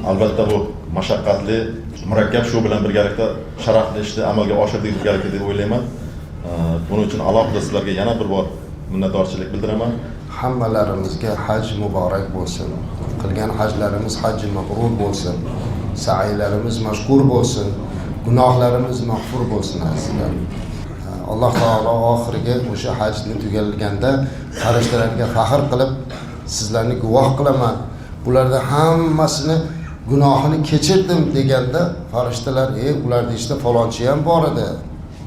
Albatta bu mashaqqatli, murakkab, shu bilan birgalikda sharafli ishni amalga oshirdik birgalikda deb o'ylayman. Buning uchun alohida sizlarga yana bir bor minnatdorchilik bildiraman. Hammalarimizga haj muborak bo'lsin. Qilgan hajlarimiz hajji mabrur bo'lsin. Sa'ylarimiz mashkur bo'lsin. Gunohlarimiz mag'fur bo'lsin azizlar. Alloh taolo oxiriga o'sha hajni tugalganda farishtalarga faxr qilib, sizlarni guvoh qilaman. Bularda hammasini gunohini kechirdim deganda farishtalar, ularda ishda falonchi ham bor edi.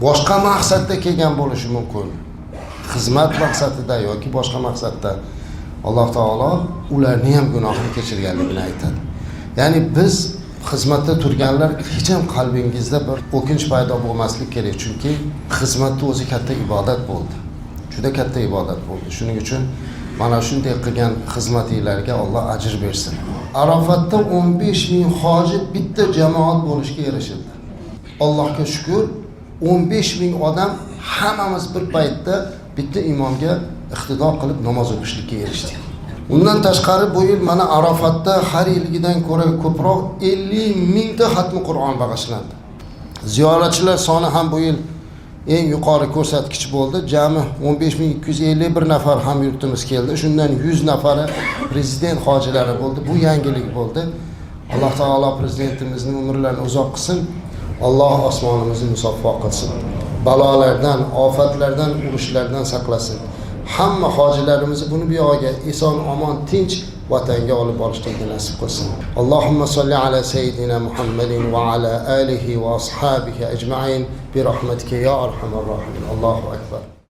Boshqa maqsadda kelgan bo'lishi mumkin. Xizmat maqsadida yoki boshqa maqsadda Alloh taolo ularni ham gunohini kechirganligini aytadi. Ya'ni biz xizmatda turganlar hech ham qalbingizda bir o'kinch paydo bo'lmaslik kerak, chunki xizmatning o'zi katta ibodat bo'ldi. Juda katta ibodat bo'ldi. Shuning uchun mana shunday qilgan xizmatinglarga Alloh ajr bersin. Arofatda 15 ming hoji bitta jamoat bo'lishga erishildi. Allohga shukr, 15 ming odam hammamiz bir paytda bitta imomga iqtido qilib namoz o'qishlikka erishdik. Undan tashqari bu yil mana Arofatda har yilgidan ko'ra ko'proq 50 mingta xatmi Qur'on bag'ishlandi. Ziyoratchilar soni ham bu yil eng yuqori ko'rsatkich bo'ldi. Jami 15251 nafar hamyurtimiz keldi. Shundan 100 nafari prezident hojilari bo'ldi. Bu yangilik bo'ldi. Alloh taolo prezidentimizni umrlarini uzoq qilsin. Alloh osmonimizni musaffo qilsin. Balolardan, ofatlardan, urushlardan saqlasin. Hamma hojilarimizni buni buyog'iga eson omon tinch vatanga olib borishlikni nasib qilsin. Allohumma solli ala sayyidina Muhammadin va ala alihi va ashabihi ajma'in bi rahmatika ya arhamar rohimin. Allohu akbar.